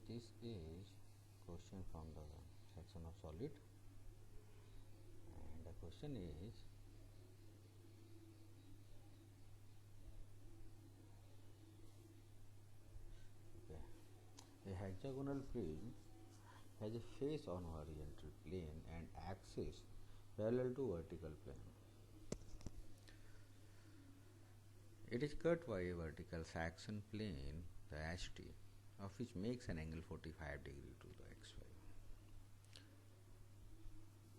This is question from the section of solid, and the question is okay, a hexagonal prism has a face on horizontal plane and axis parallel to vertical plane. It is cut by a vertical section plane, the HT, of which makes an angle 45 degree to the XY,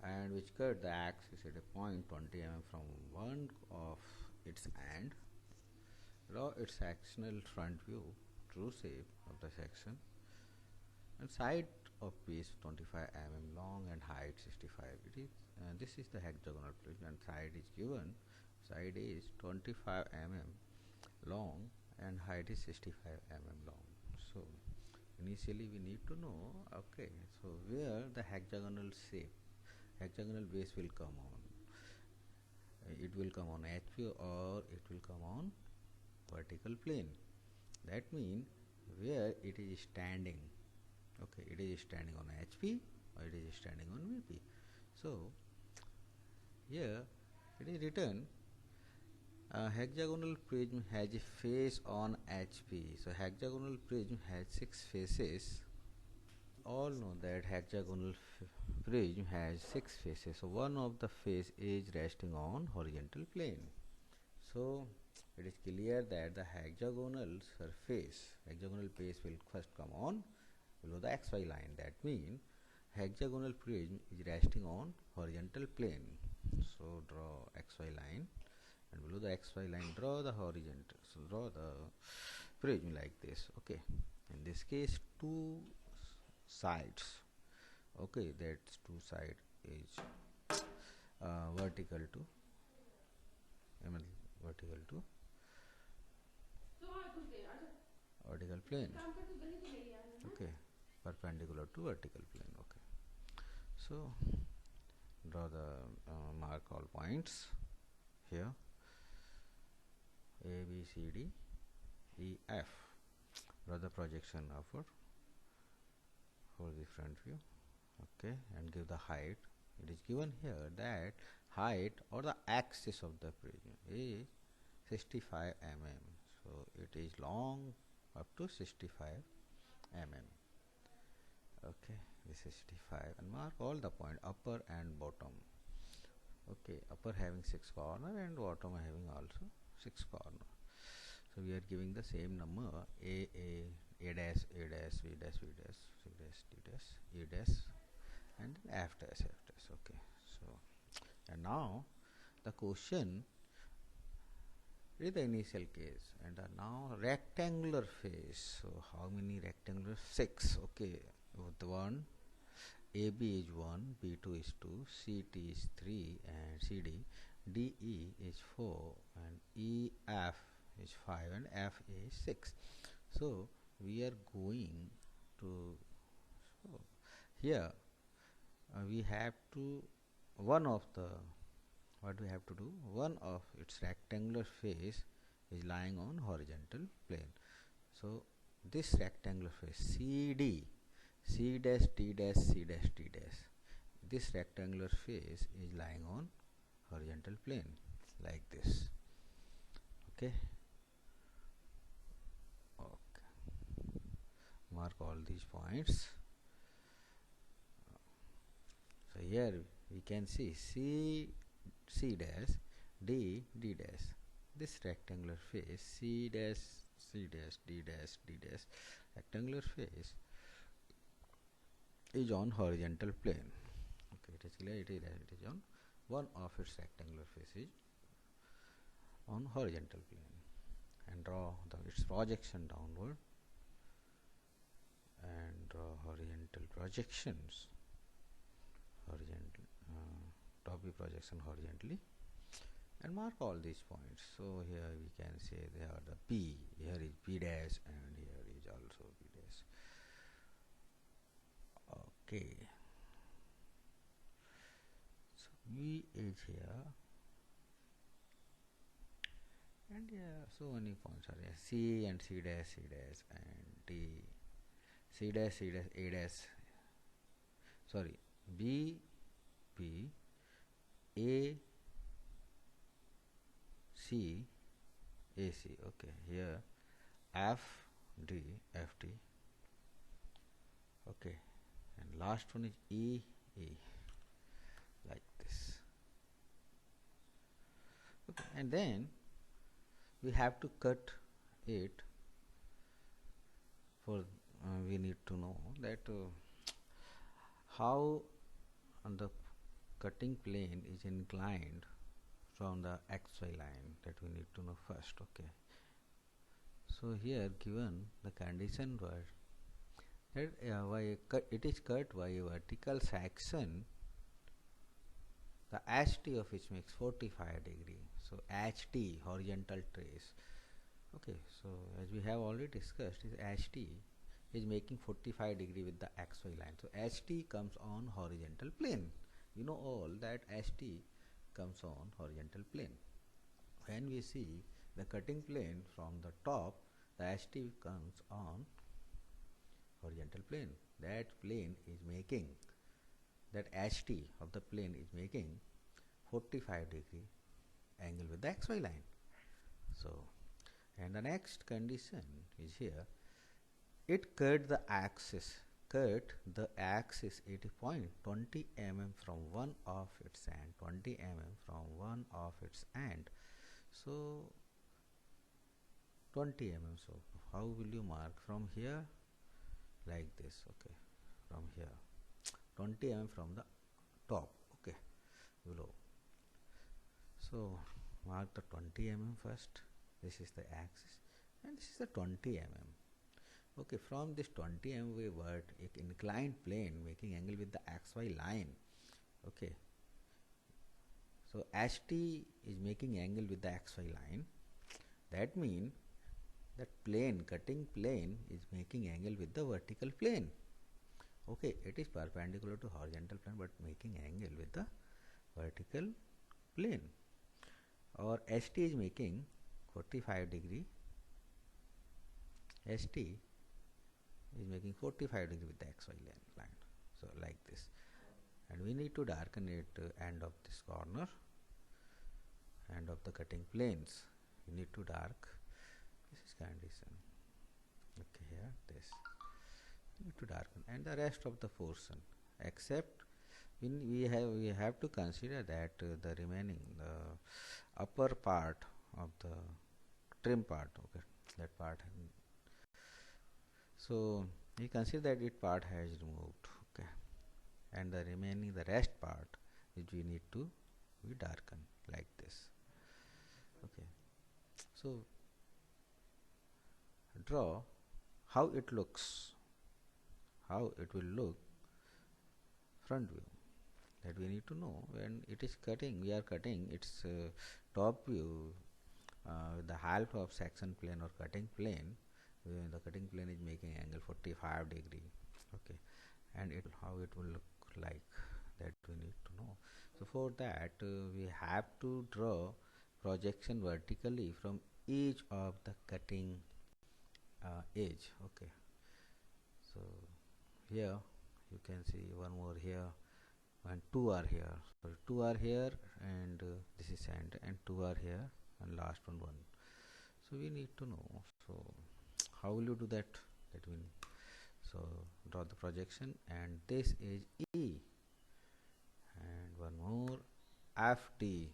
and which cut the axis at a point 20 mm from one of its end. Draw its sectional front view, true shape of the section, and side of piece 25 mm long and height 65. This is the hexagonal prism, and side is given. Side is 25 mm long and height is 65 mm long. So initially we need to know, okay, so where the hexagonal base will come on. It will come on HP or it will come on vertical plane. That means where it is standing, okay, it is standing on HP or it is standing on VP. So here it is written hexagonal prism has a face on HP. So hexagonal prism has 6 faces. All know that hexagonal prism has 6 faces. So one of the face is resting on horizontal plane. So it is clear that the hexagonal base will first come on below the XY line. That means hexagonal prism is resting on horizontal plane. So draw XY line, and below the XY line draw the horizontal. So draw the prism like this. Okay, in this case two sides. Okay, that's two side is vertical to vertical plane. Okay, perpendicular to vertical plane. Okay, so draw the mark all points here, A, B, C, D, E, F. Draw the projection upward for the front view. Okay, and give the height. It is given here that height or the axis of the prism is 65 mm. So it is long up to 65 mm. Okay, this is 65, and mark all the point upper and bottom. Okay, upper having 6 corner and bottom having also 6 corner. So we are giving the same number A dash, A dash, B dash, B dash, C dash, D dash, E dash, and F dash, F dash. Okay, so and now the question is the initial case, and now rectangular face. So how many rectangular? 6. Okay, with 1, AB is 1, B2 is 2, CT is 3, and CD, DE is 4, and EF is 5, and F is 6. So we are going to, so here we have to, one of the, what we have to do, one of its rectangular face is lying on horizontal plane. So this rectangular face CD, C dash, D dash, C dash, D dash, this rectangular face is lying on horizontal plane like this. Okay, mark all these points. So here we can see C dash, D dash. This rectangular face C dash, C dash, D dash, D dash, rectangular face is on horizontal plane. Okay, it is clear. It is on one of its rectangular faces on horizontal plane, and draw its projection downward, and draw horizontal projections, horizontal top view projection horizontally, and mark all these points. So here we can say they are the P, here is P dash, and here is also P dash. Okay, so V is here, and yeah, so many points are here, C and C dash, and D, C dash, C dash, A dash, sorry, B, B, A, C, A, C. Okay, here F, D, F, D. Okay, and last one is E, E, like this. Okay, and then we have to cut it. For we need to know that how the cutting plane is inclined from the xy line, that we need to know first. Okay, so here given the condition was that it is cut by a vertical section, the HT of which makes 45 degree. So HT, horizontal trace. Okay, so as we have already discussed, is HT is making 45 degree with the XY line. So HT comes on horizontal plane. You know all that HT comes on horizontal plane. When we see the cutting plane from the top, the HT comes on horizontal plane. That plane is making, that HT of the plane is making 45 degree angle with the XY line. So, and the next condition is here, it cut the axis at a point 20 mm from one of its end, 20 mm from one of its end. So 20 mm. So how will you mark? From here, like this. Okay, from here 20 mm from the top. Okay, below. So mark the 20 mm first. This is the axis and this is the 20 mm. Okay, from this 20 mm we work inclined plane making angle with the xy line. Okay, so HT is making angle with the xy line. That means that plane, cutting plane, is making angle with the vertical plane. Okay, it is perpendicular to horizontal plane but making angle with the vertical plane. Or HT is making 45 degree. HT is making 45 degree with the XY line. So like this. And we need to darken it end of this corner, end of the cutting planes. We need to dark. This is condition. Okay, here this. We need to darken, and the rest of the portion, except we have to consider that the remaining upper part of the trim part. Okay, that part. So we consider that it part has removed. Okay, and the remaining, the rest part, which we need to be darken like this. Okay, so draw how it looks, how it will look front view, that we need to know. When it is cutting, we are cutting its top view with the half of section plane or cutting plane. The cutting plane is making angle 45 degree. Okay, and how it will look like, that we need to know. So for that we have to draw projection vertically from each of the cutting edge. Okay, so here you can see one more here and two are here. So two are here and this is end, and two are here and last one. So we need to know. So how will you do that? That will, so draw the projection, and this is E, and one more FD.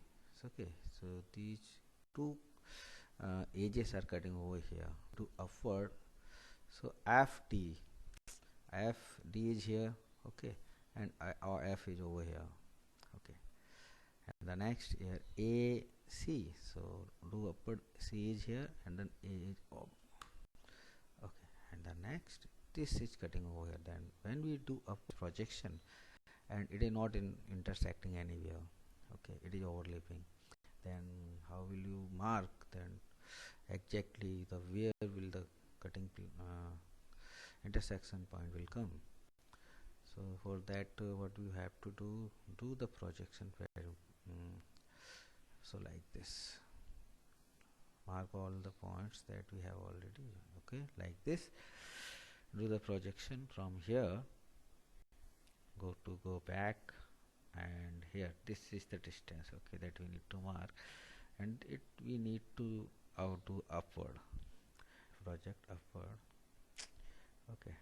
Okay, so these two edges are cutting over here to upward. So FD is here. Okay, and our F is over here. Okay, and the next here AC. So do upward, C is here, and then A is up. Okay, and the next, this is cutting over here. Then when we do up projection, and it is not intersecting anywhere, okay, it is overlapping, then how will you mark then exactly the where will the cutting intersection point will come? So for that what you have to do the projection where, so like this, mark all the points that we have already. Okay, like this, do the projection from here, go back, and here this is the distance, okay, that we need to mark, and it we need to do upward, project upward. Okay,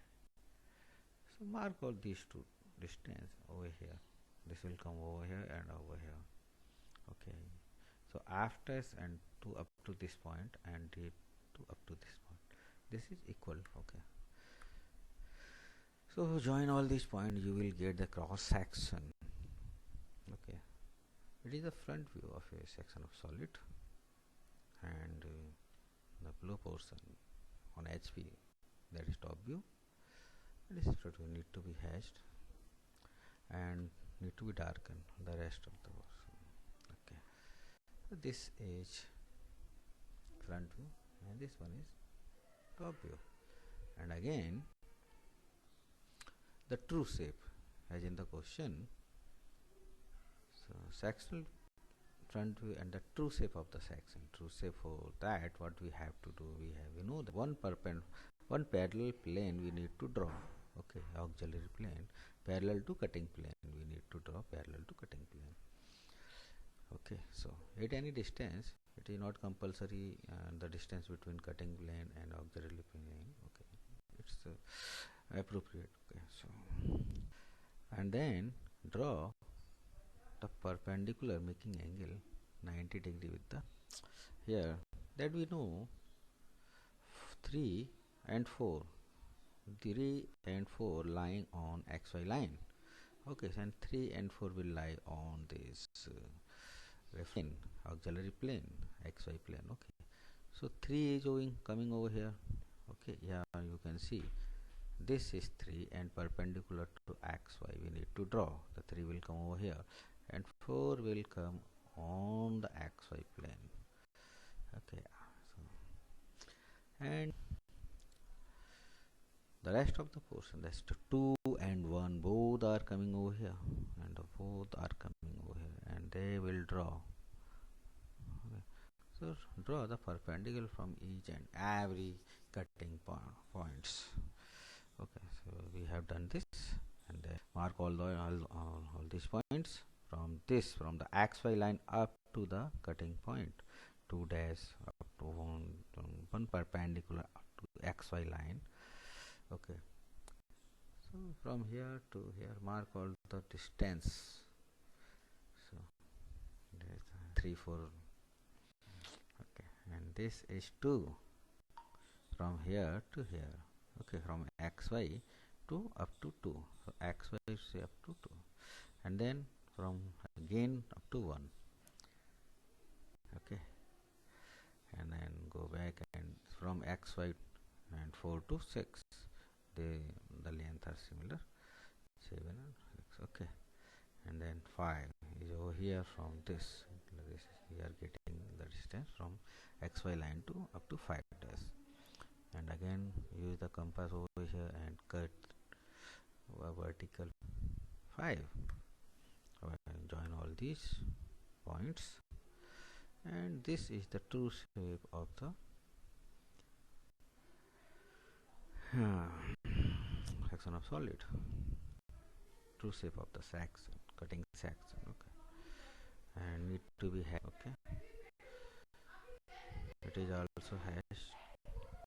so mark all these two distance over here. This will come over here and over here. Okay, so after and to up to this point and D to up to this point, this is equal. Okay, so join all these points, you will get the cross section. Okay, it is the front view of a section of solid, and the blue portion on HP, that is top view. This is what we need to be hashed and need to be darkened the rest of the portion. Okay, so this is front view and this one is top view. And again the true shape as in the question. So sectional front view and the true shape of the section. True shape, for that what we have to do, we know that one parallel plane we need to draw. Okay, auxiliary plane parallel to cutting plane, we need to draw parallel to cutting plane. Okay, so at any distance, it is not compulsory the distance between cutting plane and auxiliary plane. Okay, it's appropriate. Okay, so and then draw the perpendicular making angle 90 degree with the here, that we know 3 and 4 lying on xy line. Okay, so and 3 and 4 will lie on this auxiliary plane, xy plane. Okay, so 3 is coming over here. Okay, yeah, you can see this is 3 and perpendicular to xy we need to draw. The 3 will come over here and 4 will come on the xy plane. Okay, so and the rest of the portion, that's 2 and 1 both are coming over here, and both are coming over here, and they will draw. Okay, so draw the perpendicular from each and every cutting points. Okay, so we have done this, and then mark all these points from the xy line up to the cutting point, 2 dash up to one perpendicular up to xy line. Okay, so from here to here mark all the distance. So there's 3 4. Okay, and this is 2 from here to here. Okay, from xy to up to 2, so xy is up to 2, and then from again up to 1. Okay, and then go back, and from xy and 4 to 6, the length are similar, 7 and 6. Okay, and then 5 is over here. From this we are getting the distance from xy line to up to 5 dash, and again use the compass over here and cut a vertical 5. Join all these points, and this is the true shape of the section of solid. True shape of the section, cutting section. Okay, and need to be hashed. Okay, it is also hashed.